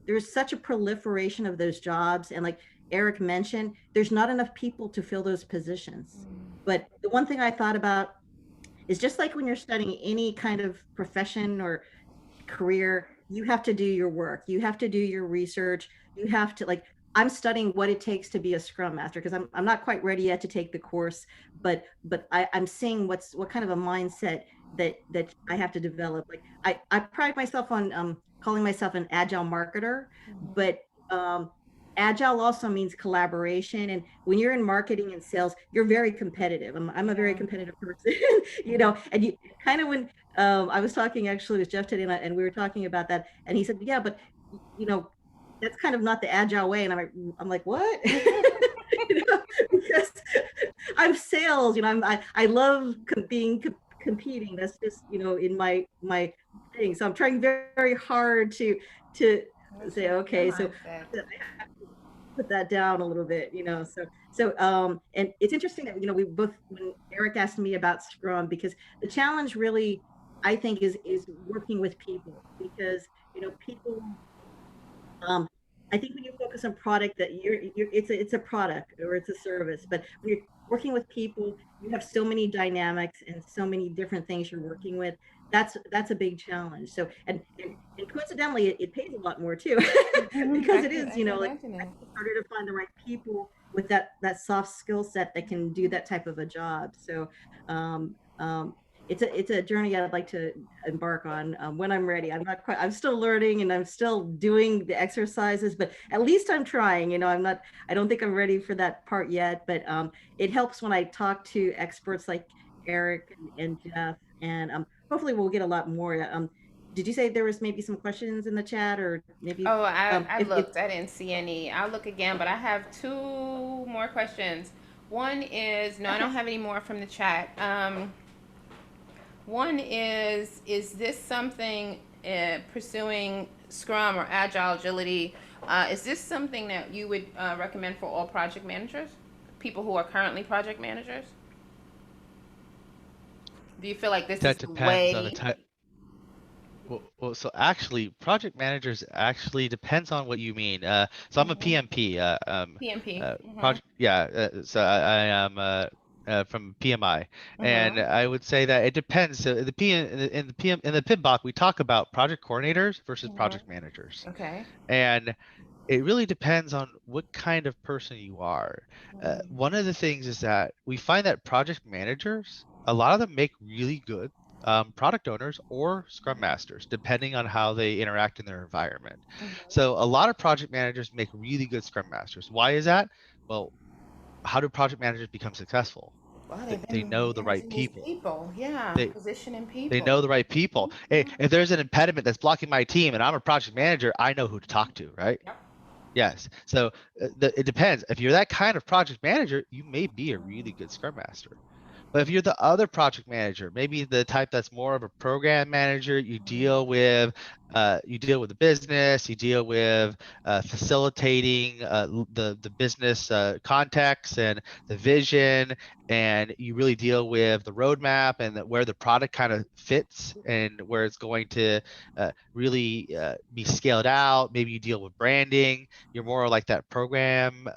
There's such a proliferation of those jobs, and like Eric mentioned, there's not enough people to fill those positions. But the one thing I thought about is, just like when you're studying any kind of profession or career, you have to do your work, you have to do your research, you have to, like, I'm studying what it takes to be a Scrum Master, because I'm not quite ready yet to take the course, but I'm seeing what kind of a mindset that I have to develop. Like, I pride myself on calling myself an agile marketer, but agile also means collaboration. And when you're in marketing and sales, you're very competitive. I'm a very competitive person, and you kind of, when I was talking actually with Jeff today, and we were talking about that, and he said, yeah, but that's kind of not the agile way. And I'm like, what? Because I'm sales, I love competing. That's just, in my thing. So I'm trying very, very hard to say, okay, so put that down a little bit, and it's interesting that, we both, when Eric asked me about Scrum, because the challenge really, I think, is working with people, because, people, I think when you focus on product, that it's a product or it's a service, but when you're working with people, you have so many dynamics and so many different things you're working with. That's a big challenge. So, and coincidentally, it pays a lot more too, because it is, like, it's harder to find the right people with that soft skill set that can do that type of a job. So, um, it's a journey I'd like to embark on when I'm ready. I'm still learning, and I'm still doing the exercises, but at least I'm trying. I don't think I'm ready for that part yet, but it helps when I talk to experts like Eric and Jeff, and hopefully we'll get a lot more. Did you say there was maybe some questions in the chat, or maybe Oh, I if looked. I didn't see any. I'll look again, but I have two more questions. One is, no, I okay. don't have any more from the chat. One is this something, pursuing Scrum or Agile Agility? Is this something that you would recommend for all project managers, people who are currently project managers? Do you feel like this is That the depends on the way? type. So actually, project managers actually depends on what you mean. So I'm a Mm-hmm. PMP. PMP. Project. Yeah. So I am from PMI, and Mm-hmm. I would say that it depends. So the PM in the PMBOK, we talk about project coordinators versus project Mm-hmm. managers, Okay. and it really depends on what kind of person you are. One of the things is that we find that project managers, a lot of them make really good product owners or scrum masters, depending on how they interact in their environment. Mhm. So a lot of project managers make really good scrum masters. Why is that? Well, how do project managers become successful? Well, They, they've they been know the right managing these people. people. Yeah, They positioning they people. know the right people. If there's an impediment that's blocking my team and I'm a project manager, I know who to talk to, right? Yep. Yes. So it depends. If you're that kind of project manager, you may be a really good scrum master. But if you're the other project manager, maybe the type that's more of a program manager, you deal with the business, you deal with facilitating the business context and the vision, and you really deal with the roadmap and where the product kind of fits and where it's going to really be scaled out. Maybe you deal with branding. You're more like that program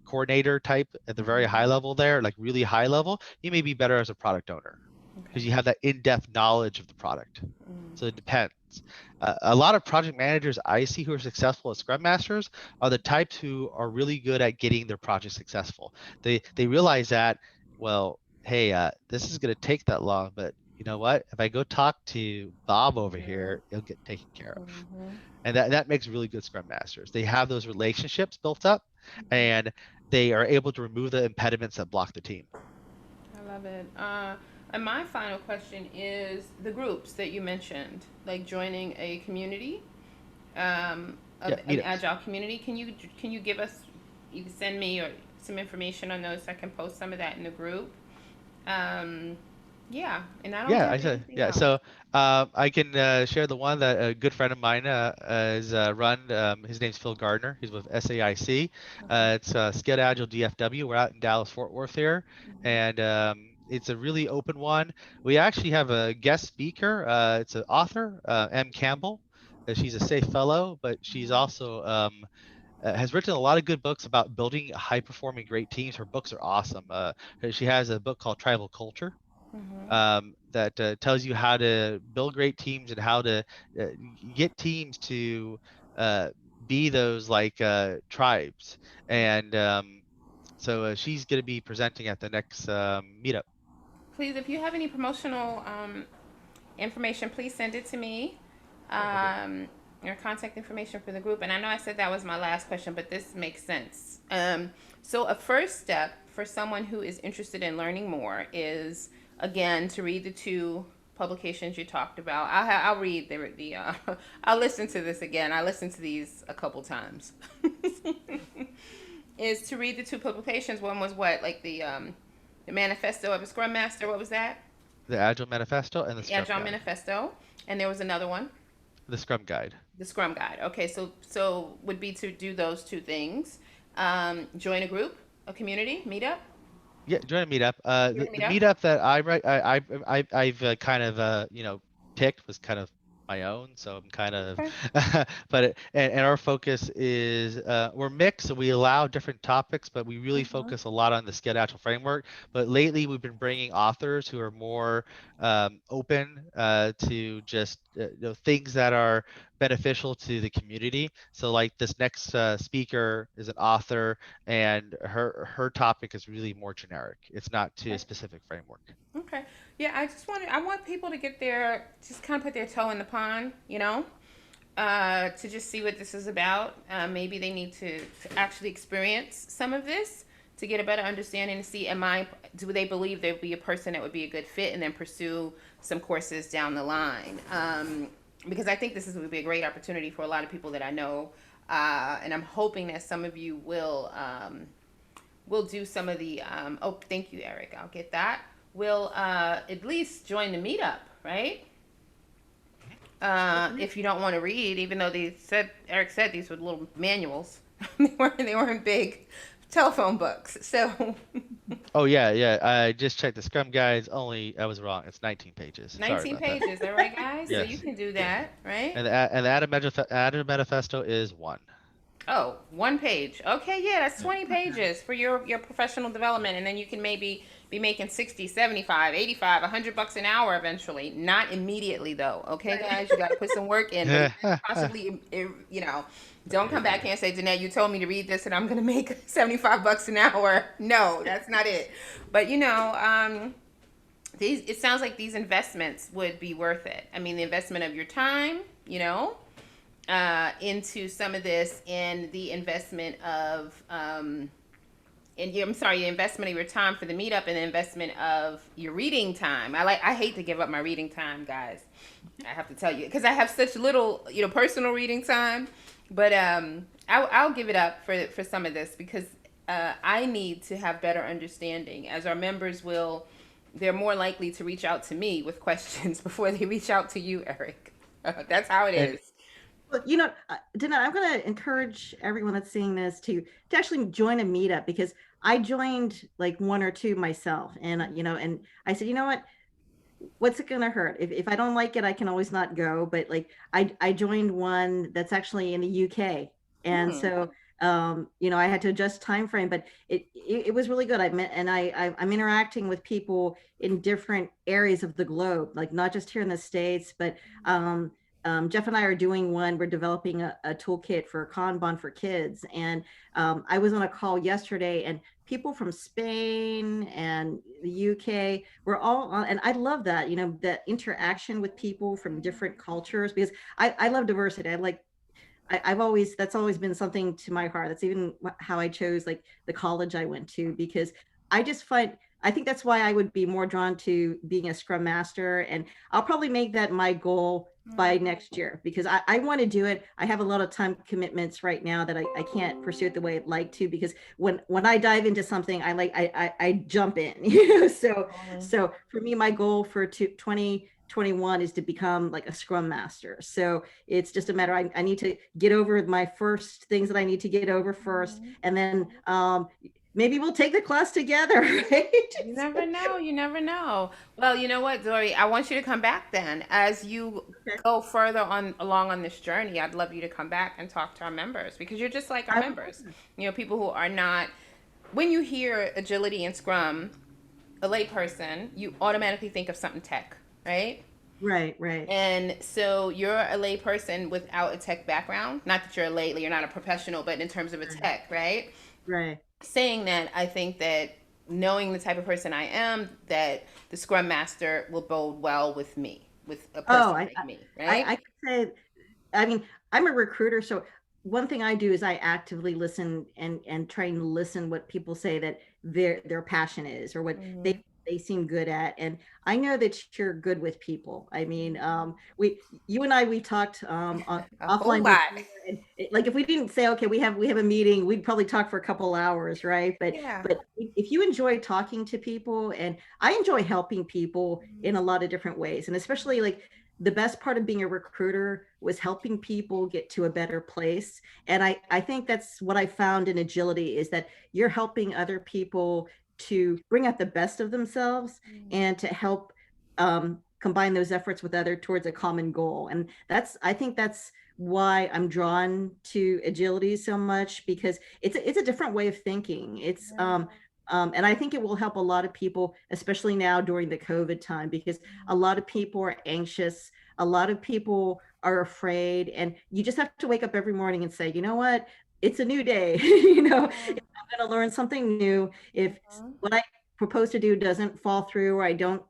coordinator type at the very high level there, like really high level. You may be better as a product owner Okay. because you have that in-depth knowledge of the product. Mm. So it depends. A lot of project managers I see who are successful as scrum masters are the types who are really good at getting their project successful. They realize that, well, hey, this is going to take that long, but you know what? If I go talk to Bob over here, it'll get taken care of. Mhm. And that makes really good scrum masters. They have those relationships built up, and they are able to remove the impediments that block the team. I love it. And my final question is the groups that you mentioned, like joining a community, Yeah, of an meetups. agile community. Can you give us, you can send me or some information on those so I can post some of that in the group. Um, yeah, and I don't Yeah, I have said, anything yeah. else. So I can share the one that a good friend of mine has run. His name's Phil Gardner. He's with SAIC. Okay. It's Skilled Agile DFW. We're out in Dallas, Fort Worth here, and it's a really open one. We actually have a guest speaker. It's an author, M. Campbell. She's a safe fellow, but she's also has written a lot of good books about building high performing great teams. Her books are awesome. She has a book called Tribal Culture Mm-hmm. that tells you how to build great teams and how to uh, get teams to uh, be those like tribes. And so she's going to be presenting at the next meetup. Please, if you have any promotional information, please send it to me. Yeah, we'll do. Your contact information for the group. And I know I said that was my last question, but this makes sense. So, a first step for someone who is interested in learning more is, again, to read the two publications you talked about. I'll read I'll listen to this again. I listened to these a couple times. Is to read the two publications. One was what, like the Manifesto of a Scrum Master. What was that? The Agile Manifesto and the The Scrum Agile Guide. Manifesto, and there was another one, The Scrum Guide. the Scrum Guide. Okay, so would be to do those two things. Join a group, a community, meetup. Yeah, join a meetup. Join a The meetup. meetup that I've kind of picked was kind of my own, so I'm kind of, Okay. and our focus is we're mixed, so we allow different topics, but we really Mm-hmm. focus a lot on the Skilled Agile framework. But lately, we've been bringing authors who are more open to just things that are beneficial to the community. So, like this next speaker is an author and her topic is really more generic. It's not to a Okay. specific framework. Okay. Yeah, I want people to get their, just kind of put their toe in the pond, to just see what this is about. Maybe they need to actually experience some of this to get a better understanding, to see, do they believe there'd be a person that would be a good fit, and then pursue some courses down the line. Because I think would be a great opportunity for a lot of people that I know. And I'm hoping that some of you will do some of the, oh, thank you, Eric. I'll get that. Will at least join the meetup, right? If you don't want to read, even though Eric said these were little manuals. They weren't big telephone books. So Oh yeah. I just checked the Scrum Guide's only. I was wrong. It's 19 pages. Sorry 19 about that. pages, all right, guys? So you Yes. can do that, right? And the Agile Manifesto is one. Oh, 1 page. Okay, yeah, that's 20 pages for your professional development. And then you can maybe be making 60, 75, 85, $100 an hour eventually. Not immediately, though. Okay, guys, you got to put some work in. But possibly, don't come back here and say, Danette, you told me to read this and I'm going to make $75 an hour. No, that's not it. But, it sounds like these investments would be worth it. I mean, the investment of your time, into some of this, and the investment of I'm sorry, the investment of your time for the meetup, and the investment of your reading time. I hate to give up my reading time, guys. I have to tell you, because I have such little, personal reading time. But I'll give it up for some of this, because I need to have better understanding, as our members will. They're more likely to reach out to me with questions before they reach out to you, Eric. That's how it And is. Well, Dana, I'm going to encourage everyone that's seeing this to actually join a meetup, because I joined like one or two myself, and and I said, you know what, what's it gonna hurt? If I don't like it, I can always not go. But like I joined one that's actually in the UK, and Hmm. so I had to adjust time frame, but it was really good. I met and I'm interacting with people in different areas of the globe, like not just here in the States, but Jeff and I are doing one. We're developing a toolkit for Kanban for kids, and I was on a call yesterday, and people from Spain and the UK were all on, and I love that, that interaction with people from different cultures, because I love diversity. I've always, that's always been something to my heart. That's even how I chose like the college I went to, because I just find, I think that's why I would be more drawn to being a scrum master. And I'll probably make that my goal by next year, because I want to do it. I have a lot of time commitments right now that I can't pursue it the way I'd like to, because when I dive into something, I jump in, so for me, my goal for 2021 is to become like a scrum master. So it's just a matter, I need to get over my first things that I need to get over first, and then maybe we'll take the class together, right? You never know. You never know. Well, you know what, Dory? I want you to come back then. As you Okay. go further along on this journey, I'd love you to come back and talk to our members, because you're just like our I, members. People who are not. When you hear agility and Scrum, a layperson, you automatically think of something tech, right? right. And so you're a layperson without a tech background. Not that you're not a professional, but in terms of a tech, right? Right. Saying that, I think that knowing the type of person I am, that the Scrum Master will bode well with me, with a Oh, person like me, I right? could say, I mean, I'm a recruiter, so one thing I do is I actively listen and try and listen what people say that their passion is, or what Mm-hmm. they seem good at. And I know that you're good with people. I mean, you and we talked A whole offline lot. before, and like if we didn't say, okay, we have a meeting, we'd probably talk for a couple hours, right? But Yeah. but if you enjoy talking to people, and I enjoy helping people in a lot of different ways, and especially like the best part of being a recruiter was helping people get to a better place. And I think that's what I found in agility, is that you're helping other people to bring out the best of themselves, and to help combine those efforts with other towards a common goal. And I think that's why I'm drawn to agility so much, because it's a different way of thinking. And I think it will help a lot of people, especially now during the COVID time, because a lot of people are anxious. A lot of people are afraid, and you just have to wake up every morning and say, you know what? It's a new day. Yeah. I'm going to learn something new. If Mhm. what I propose to do doesn't fall through, or I don't,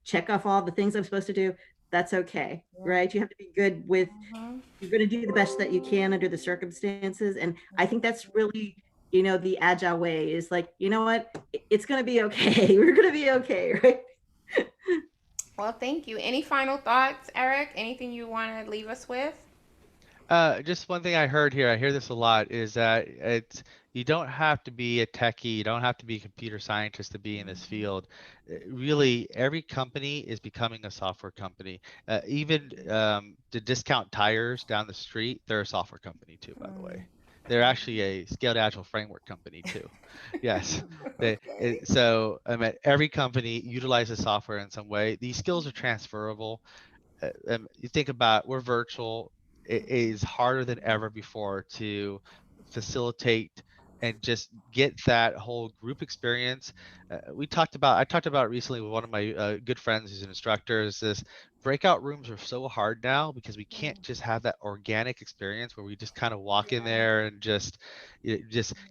check off all the things I'm supposed to do, that's okay, Yeah. right? You have to be good with, Mhm. you're going to do the best that you can under the circumstances. And I think that's really, the agile way, is like, you know what? It's going to be okay. We're going to be okay, right? Well, thank you. Any final thoughts, Eric? Anything you want to leave us with? Just one thing I heard here, I hear this a lot, is that you don't have to be a techie, you don't have to be a computer scientist to be in this field. Really, every company is becoming a software company. Even the discount tires down the street, they're a software company too, by the way. They're actually a scaled agile framework company too. Yes. Okay. So I mean, every company utilizes software in some way. These skills are transferable. You think about, we're virtual. It is harder than ever before to facilitate and just get that whole group experience. I talked about it recently with one of my good friends who's an instructor. Is this breakout rooms are so hard now, because we can't just have that organic experience where we just kind of walk in there and just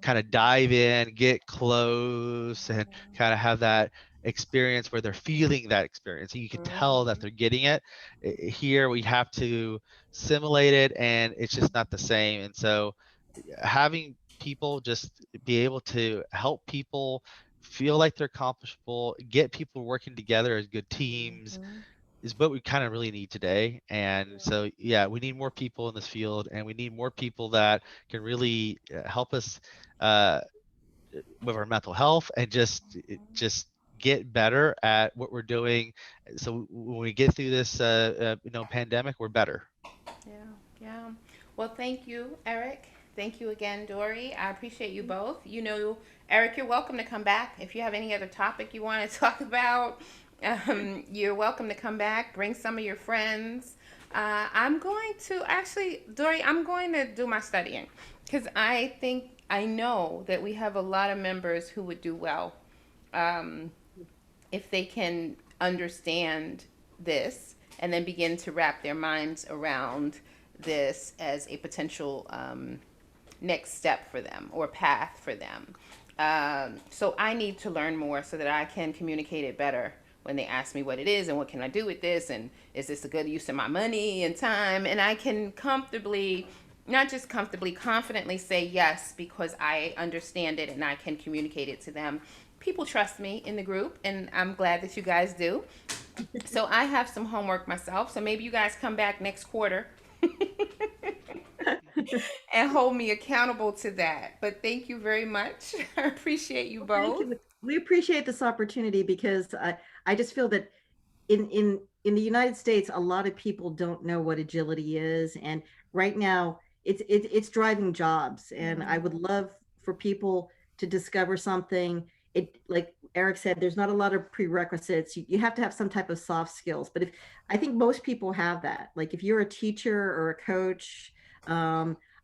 kind of dive in, get close, and kind of have that experience where they're feeling that experience. You can tell that they're getting it. Here we have to simulate it, and it's just not the same. And so having people just be able to help people feel like they're accomplishable, get people working together as good teams is what we kind of really need today. And so, yeah, we need more people in this field, and we need more people that can really help us with our mental health and just get better at what we're doing. So when we get through this, pandemic, we're better. Yeah, yeah. Well, thank you, Eric. Thank you again, Dory. I appreciate you both. Eric, you're welcome to come back. If you have any other topic you want to talk about, you're welcome to come back. Bring some of your friends. I'm going to actually, Dory, I'm going to do my studying because I know that we have a lot of members who would do well um, if they can understand this and then begin to wrap their minds around this as a potential next step for them or path for them. So I need to learn more so that I can communicate it better when they ask me what it is and what can I do with this and is this a good use of my money and time, and I can comfortably, not just comfortably, confidently say yes because I understand it and I can communicate it to them. People trust me in the group, and I'm glad that you guys do. So I have some homework myself. So maybe you guys come back next quarter and hold me accountable to that. But thank you very much. I appreciate you Well, thank both. you. We appreciate this opportunity because I just feel that in the United States, a lot of people don't know what agility is, and right now it's driving jobs. And I would love for people to discover something. It, like Eric said, there's not a lot of prerequisites. You have to have some type of soft skills, but if I think most people have that. Like if you're a teacher or a coach,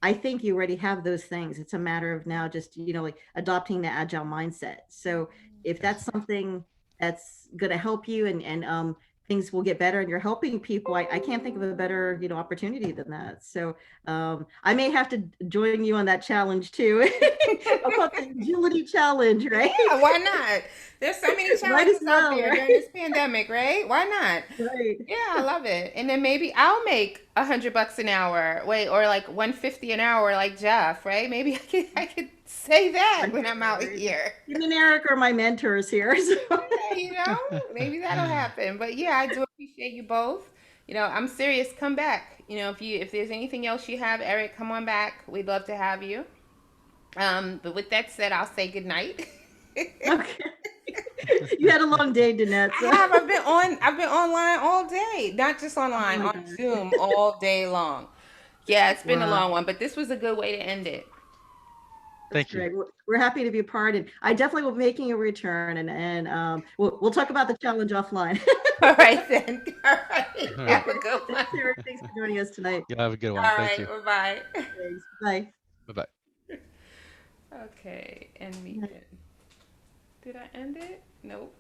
I think you already have those things. It's a matter of now just like adopting the agile mindset. So if that's something that's going to help you and things will get better and you're helping people, I can't think of a better opportunity than that. So I may have to join you on that challenge too. I'll call it the agility challenge, right? Yeah, why not? There's so many Might as challenges out well, there right? during this pandemic, right? Why not? Right. Yeah, I love it. And then maybe I'll make $100 an hour. Wait, or like 150 an hour, like Jeff, right? Maybe I could say that when I'm out Right. here. Tim and Eric are my mentors here. So. Yeah, maybe that'll happen. But yeah, I do appreciate you both. I'm serious. Come back. If there's anything else you have, Eric, come on back. We'd love to have you. But with that said, I'll say good night. Okay. You had a long day, Danette. I So. have. I've been online all day. Not just Oh online, my on God. Zoom all day long. Yeah, it's been a Wow. long one, but this was a good way to end it. That's Thank you. great. We're happy to be a part, and I definitely will be making a return, and we'll talk about the challenge offline. All right then. All right. All right. Have a good one. Thanks, Eric. Thanks for joining us tonight. You have a good one. All Thank right. you. Bye bye. Thanks. Bye. Bye bye. Okay, end meeting. Did I end it? Nope.